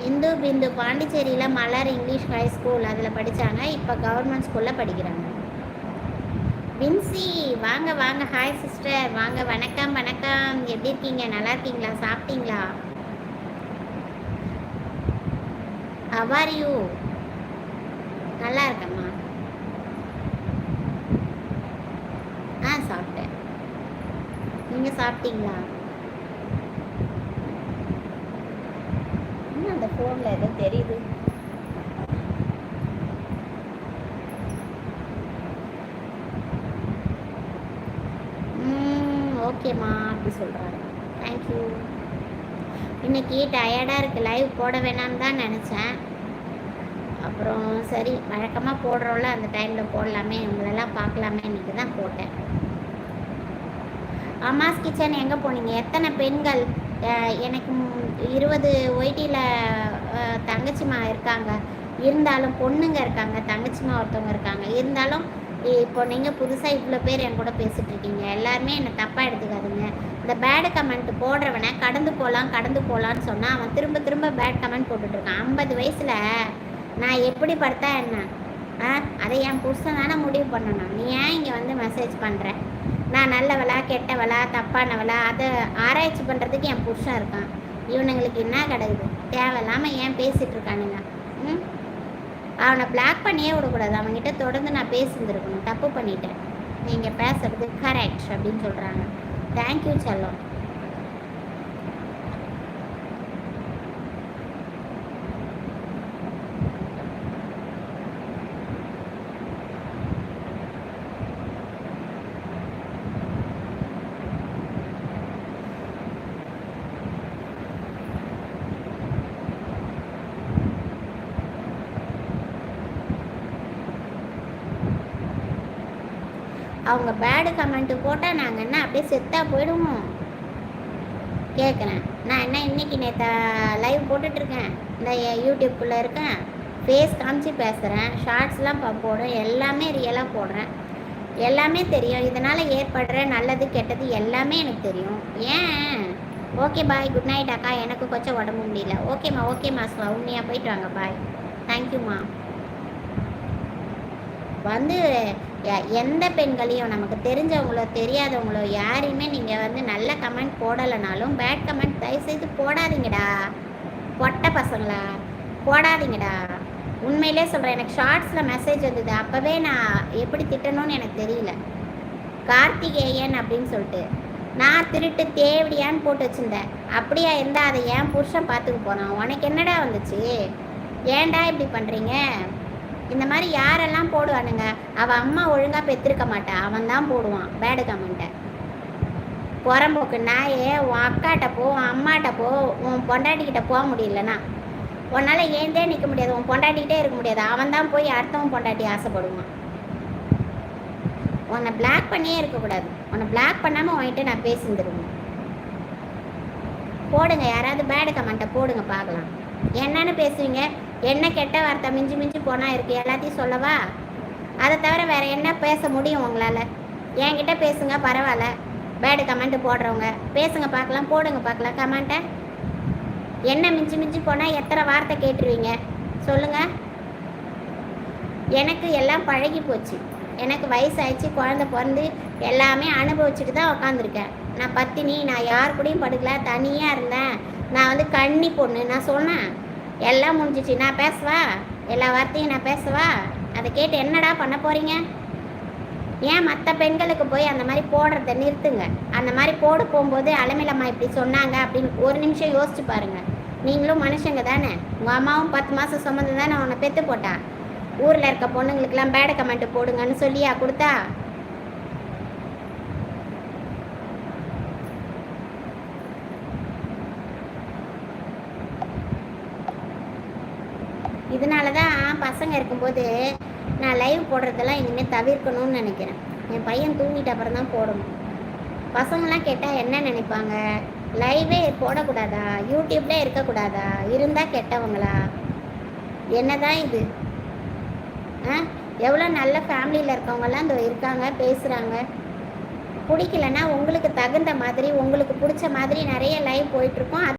இந்து பிந்து பாண்டிச்சேரியில் மலர் English high school அதில் படித்தாங்க. இப்போ கவர்மெண்ட் ஸ்கூலில் படிக்கிறாங்க. வின்சி வாங்க வாங்க. ஹாய் சிஸ்டர், வாங்க. வணக்கம் வணக்கம். எப்படி இருக்கீங்க? நல்லா இருக்கீங்களா? சாப்பிட்டீங்களா? How are you? நல்லா இருக்கம்மா. சாப்பிட்டேன். நீங்கள் சாப்பிட்டீங்களா? இன்னும் அந்த ஃபோனில் ஏதோ தெரியுது. ஓகேம்மா அப்படி சொல்கிறாரு. தேங்க்யூ. இன்னைக்கு டயர்டாக இருக்குது, லைவ் போட வேணாம்னு தான் நினச்சேன். அப்புறம் சரி வழக்கமாக போடுறோம்ல அந்த டைமில் போடலாமே, உங்களெல்லாம் பார்க்கலாமே இன்னைக்கு தான் போட்டேன். அம்மாஸ் கிச்சன் எங்கே போனீங்க? எத்தனை பெண்கள்? எனக்கு 20 ஒய்டியில் தங்கச்சிமா இருக்காங்க. இருந்தாலும் பொண்ணுங்க இருக்காங்க, தங்கச்சிமா ஒருத்தவங்க இருக்காங்க. இருந்தாலும் இப்போ நீங்கள் புதுசாக இவ்வளோ பேர் என் கூட பேசிகிட்டு இருக்கீங்க. எல்லாருமே என்னை தப்பாக எடுத்துக்காதுங்க. இந்த பேடு கமெண்ட் போடுறவனை கடந்து போகலான்னு சொன்னால் அவன் திரும்ப திரும்ப பேட் கமெண்ட் போட்டுட்ருக்கான். 50 வயசில் நான் எப்படி படுத்தா என்ன? அதை என் புருஷன் தானே முடிவு பண்ணணும். நீ ஏன் இங்கே வந்து மெசேஜ் பண்ணுற? நான் நல்லவளா கெட்டவளா தப்பானவளா அதை ஆராய்ச்சி பண்ணுறதுக்கு என் புருஷன் இருக்கான். இவனுங்களுக்கு என்ன கிடக்குது? தேவையில்லாமல் ஏன் பேசிகிட்டு இருக்கானுங்க? அவனை பிளாக் பண்ணியே விடக்கூடாது. அவன்கிட்ட தொடர்ந்து நான் பேசியிருந்துருக்கணும். தப்பு பண்ணிட்டேன். நீங்கள் பேசுறது கரெக்ட் அப்படின்னு சொல்கிறாங்க. தேங்க்யூ செல்லம். அவங்க பேடு கமெண்ட்டு போட்டால் நாங்கள் என்ன அப்படியே செத்தாக போயிடுவோம்? கேட்குறேன். நான் என்ன இன்றைக்கி நேற்று லைவ் போட்டுட்ருக்கேன், இந்த யூடியூப்குள்ளே இருக்கேன், ஃபேஸ் காமிச்சு பேசுகிறேன், ஷார்ட்ஸ்லாம் போடுறேன், எல்லாமே ரியலாக போடுறேன், எல்லாமே தெரியும். இதனால் ஏற்படுற நல்லது கெட்டது எல்லாமே எனக்கு தெரியும். ஏன்? ஓகே பாய், குட் நைட் அக்கா. எனக்கு கொஞ்சம் உடம்பு முடியல. ஓகேம்மா உண்மையாக போயிட்டு வாங்க. பாய். தேங்க்யூம்மா. வந்து எந்த பெண்களையும் நமக்கு தெரிஞ்சவங்களோ தெரியாதவங்களோ யாரையுமே நீங்கள் வந்து நல்ல கமெண்ட் போடலைனாலும் பேட் கமெண்ட் தயவுசெய்து போடாதீங்கடா. பொட்டை பசங்களா போடாதீங்கடா. உண்மையிலே சொல்கிறேன். எனக்கு ஷார்ட்ஸில் மெசேஜ் வந்தது. அப்போவே நான் எப்படி திட்டணும்னு எனக்கு தெரியல. கார்த்திகேயன் அப்படின்னு சொல்லிட்டு நான் திருட்டு தேவடியான்னு போட்டு வச்சுருந்தேன். அப்படியா இருந்தால் அதை என் புருஷன் பார்த்துக்க போகிறான். உனக்கு என்னடா வந்துச்சு? ஏன்டா இப்படி பண்ணுறீங்க? இந்த மாதிரி யாரெல்லாம் போடுவானுங்க? அவள் அம்மா ஒழுங்காக பெற்றிருக்க மாட்டா, அவன் தான் போடுவான் பேடு கமெண்ட்டை. புறம்போக்கு நாயே, உன் அக்காட்ட போ, உன் அம்மாட்ட போ, உன் பொண்டாட்டிக்கிட்ட போக முடியலன்னா உன்னால் ஏந்தே நிற்க முடியாது, உன் பொண்டாட்டிக்கிட்டே இருக்க முடியாது. அவன் தான் போய் அடுத்தவன் பொண்டாட்டி ஆசைப்படுவான். உன்னை பிளாக் பண்ணியே இருக்கக்கூடாது. உன்னை பிளாக் பண்ணாமல் உன்கிட்ட நான் பேசிந்துருவேன். போடுங்க, யாராவது பேடு கமெண்ட்டை போடுங்க பார்க்கலாம். என்னன்னு பேசுவீங்க? என்ன கெட்ட வார்த்தை மிஞ்சி போனால் இருக்குது, எல்லாத்தையும் சொல்லவா? அதை தவிர வேறு என்ன பேச முடியும் உங்களால்? என்கிட்ட பேசுங்க, பரவாயில்ல. பேடு கமெண்ட்டு போடுறவங்க பேசுங்க பார்க்கலாம், போடுங்க பார்க்கலாம் கமெண்ட்டை. என்ன மிஞ்சி போனால் எத்தனை வார்த்தை கேட்டுருவீங்க சொல்லுங்கள்? எனக்கு எல்லாம் பழகி போச்சு. எனக்கு வயசாகிடுச்சு, குழந்தை பிறந்து எல்லாமே அனுபவிச்சுட்டு தான் உக்காந்துருக்கேன். நான் பத்தினி, நான் யார் கூடயும் படுக்கல, தனியாக இருந்தேன். நான் வந்து கன்னி பொண்ணு. நான் சொன்னேன், எல்லாம் முடிஞ்சிச்சு. நான் பேசுவா? எல்லா வார்த்தையும் நான் பேசுவா? அதை கேட்டு என்னடா பண்ண போகிறீங்க? ஏன் மற்ற பெண்களுக்கு போய் அந்த மாதிரி போடுறத நிறுத்துங்க. அந்த மாதிரி போகும்போது அலமிலம்மா இப்படி சொன்னாங்க அப்படின்னு ஒரு நிமிஷம் யோசிச்சு பாருங்கள். நீங்களும் மனுஷங்க தானே. உங்கள் அம்மாவும் 10 மாதம் சுமந்து தானே உன்னை பெற்று போட்டா. ஊரில் இருக்க பொண்ணுங்களுக்கெல்லாம் பேடு கமெண்ட்டு போடுங்கன்னு சொல்லியா கொடுத்தா? இதனால தான் பசங்க இருக்கும்போது நான் லைவ் போடுறதெல்லாம் இனிமேல் தவிர்க்கணும்னு நினைக்கிறேன். என் பையன் தூங்கிட்ட அப்புறம் தான் போடணும். பசங்களாம் கேட்டால் என்ன நினைப்பாங்க? லைவே போடக்கூடாதா? யூடியூப்லேயே இருக்கக்கூடாதா? இருந்தால் கெட்டவங்களா? என்னதான் இது? எவ்வளோ நல்ல ஃபேமிலியில் இருக்கவங்கெல்லாம் இந்த இருக்காங்க, பேசுகிறாங்க. பிடிக்கலன்னா உங்களுக்கு தகுந்த மாதிரி உங்களுக்கு பிடிச்ச மாதிரி நிறைய லைவ் போயிட்டுருக்கோம்.